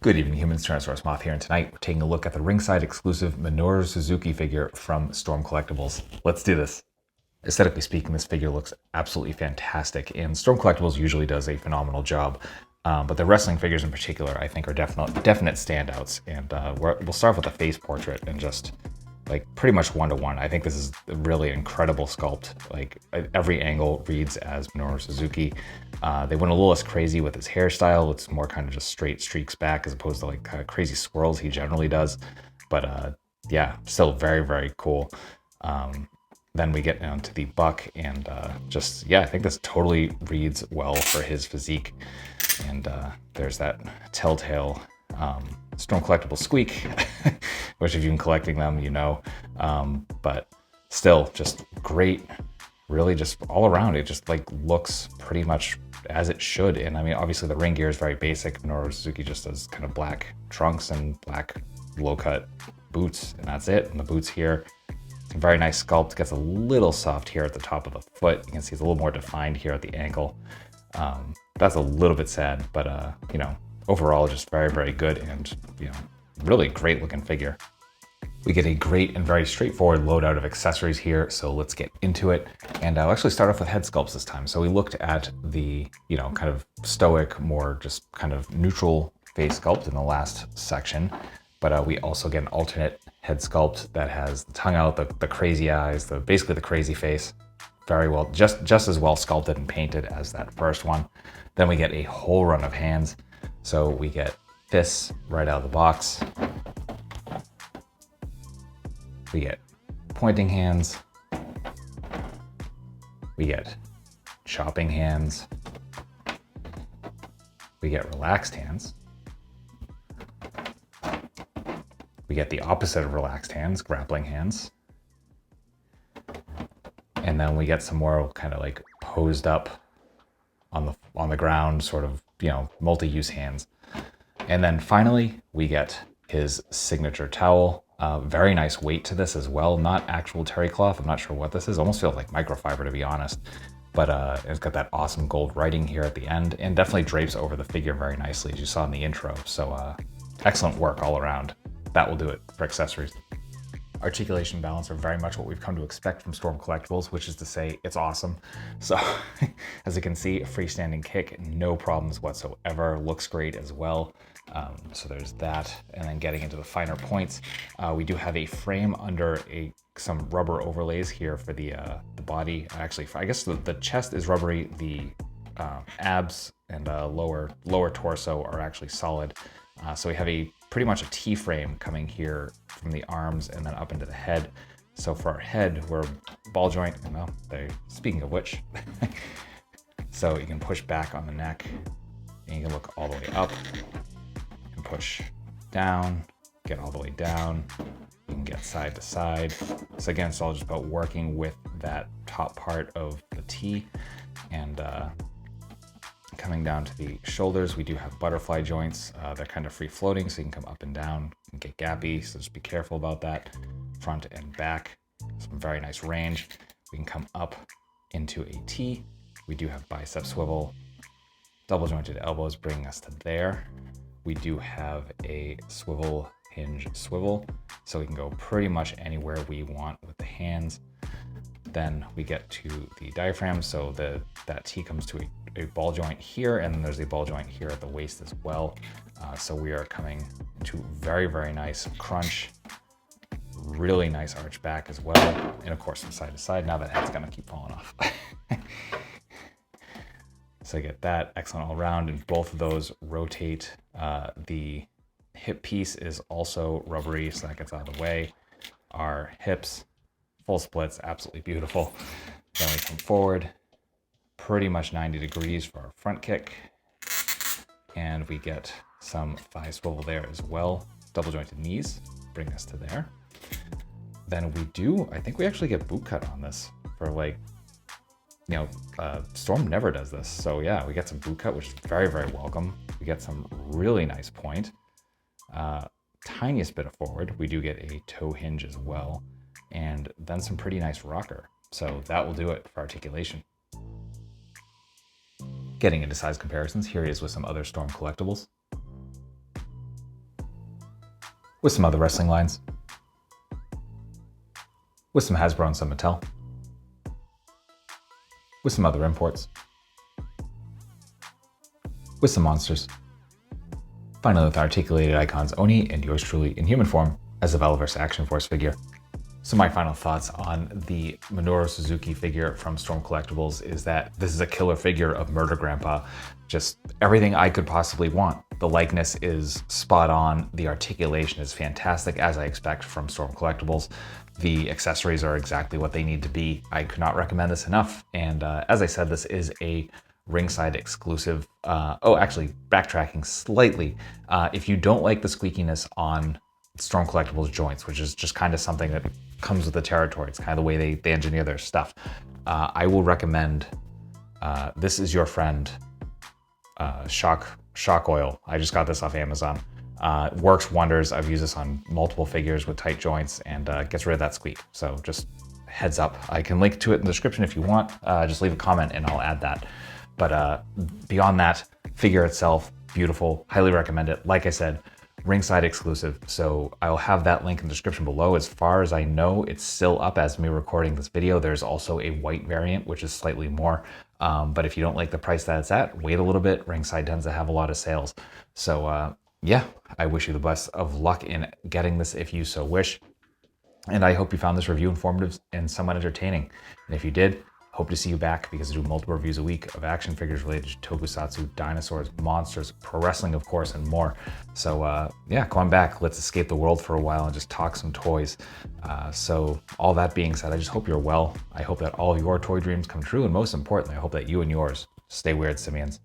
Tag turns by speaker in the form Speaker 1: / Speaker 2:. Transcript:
Speaker 1: Good evening, humans. Tyrannosaurusmoth here, and tonight we're taking a look at the Ringside exclusive Minoru Suzuki figure from Storm Collectibles. Let's do this. Aesthetically speaking, this figure looks absolutely fantastic, and Storm Collectibles usually does a phenomenal job. But the wrestling figures in particular, I think, are definite standouts. And we'll start with the face portrait and just like pretty much one-to-one. I think this is a really incredible sculpt. Like every angle reads as Minoru Suzuki. They went a little less crazy with his hairstyle. It's more kind of just straight streaks back as opposed to like crazy swirls he generally does. But yeah, still very, very cool. Then we get down to the buck and yeah, I think this totally reads well for his physique. And there's that telltale Storm Collectibles squeak, which if you've been collecting them, you know. But still, just great, really just all around. It just like looks pretty much as it should. And I mean, obviously the ring gear is very basic. Minoru Suzuki just does kind of black trunks and black low-cut boots, and that's it. And the boots here, very nice sculpt. Gets a little soft here at the top of the foot. You can see it's a little more defined here at the ankle. That's a little bit sad, but you know, overall just very, very good and, you know, really great looking figure. We get a great and very straightforward loadout of accessories here, so let's get into it. And I'll actually start off with head sculpts this time. So we looked at the, you know, kind of stoic, more just kind of neutral face sculpt in the last section, but we also get an alternate head sculpt that has the tongue out, the crazy eyes, basically the crazy face. Very well, just as well sculpted and painted as that first one. Then we get a whole run of hands. So we get fists right out of the box. We get pointing hands. We get chopping hands. We get relaxed hands. We get the opposite of relaxed hands, grappling hands. And then we get some more kind of like posed up on the ground, sort of, you know, multi-use hands. And then finally, we get his signature towel. Very nice weight to this as well. Not actual terry cloth. I'm not sure what this is. Almost feels like microfiber, to be honest. But it's got that awesome gold writing here at the end, and definitely drapes over the figure very nicely, as you saw in the intro. So excellent work all around. That will do it for accessories. Articulation and balance are very much what we've come to expect from Storm Collectibles, which is to say it's awesome. So as you can see, a freestanding kick, no problems whatsoever. Looks great as well. So there's that. And then getting into the finer points, we do have a frame under some rubber overlays here for the body. Actually, I guess the chest is rubbery. The abs and lower torso are actually solid. So we have pretty much a T-frame coming here from the arms and then up into the head. So for our head, we're ball joint, well, speaking of which, so you can push back on the neck and you can look all the way up and push down, get all the way down. You can get side to side. So again, it's all just about working with that top part of the T. And coming down to the shoulders, we do have butterfly joints. They're kind of free floating, so you can come up and down and get gappy, so just be careful about that. Front and back, some very nice range. We can come up into a T. We do have bicep swivel, double jointed elbows bringing us to there. We do have a swivel hinge swivel, so we can go pretty much anywhere we want with the hands. Then we get to the diaphragm, so that T comes to a ball joint here, and then there's a ball joint here at the waist as well. So we are coming to very, very nice crunch, really nice arch back as well, and of course from side to side. Now that head's gonna keep falling off. So I get that, excellent all around, and both of those rotate. The hip piece is also rubbery, so that gets out of the way. Our hips, full splits, absolutely beautiful. Then we come forward, pretty much 90 degrees for our front kick. And we get some thigh swivel there as well. Double jointed knees bring us to there. Then I think we actually get boot cut on this for like, you know, Storm never does this. So yeah, we get some boot cut, which is very, very welcome. We get some really nice point. Tiniest bit of forward. We do get a toe hinge as well. And then some pretty nice rocker. So that will do it for articulation. Getting into size comparisons, here he is with some other Storm Collectibles. with some other wrestling lines, with some Hasbro and some Mattel, with some other imports, with some monsters. Finally, with articulated icons Oni and yours truly in human form as a Velaverse Action Force figure. So my final thoughts on the Minoru Suzuki figure from Storm Collectibles is that this is a killer figure of Murder Grandpa. Just everything I could possibly want. The likeness is spot on. The articulation is fantastic, as I expect from Storm Collectibles. The accessories are exactly what they need to be. I could not recommend this enough. And as I said, this is a Ringside exclusive. Actually, backtracking slightly. If you don't like the squeakiness on Storm Collectibles joints, which is just kind of something that comes with the territory, it's kind of the way they engineer their stuff, I will recommend This Is Your Friend Shock Oil. I just got this off Amazon. Works wonders. I've used this on multiple figures with tight joints and gets rid of that squeak. So just heads up. I can link to it in the description if you want. Just leave a comment and I'll add that. But beyond that, figure itself, beautiful, highly recommend it. Like I said, Ringside exclusive, so I'll have that link in the description below. As far as I know, it's still up as me recording this video. There's also a white variant, which is slightly more. But if you don't like the price that it's at, wait a little bit. Ringside tends to have a lot of sales. So yeah, I wish you the best of luck in getting this if you so wish. And I hope you found this review informative and somewhat entertaining. And if you did, hope to see you back because I do multiple reviews a week of action figures related to tokusatsu, dinosaurs, monsters, pro wrestling, of course, and more. So yeah, come on back. Let's escape the world for a while and just talk some toys. So all that being said, I just hope you're well. I hope that all of your toy dreams come true. And most importantly, I hope that you and yours stay weird, simians.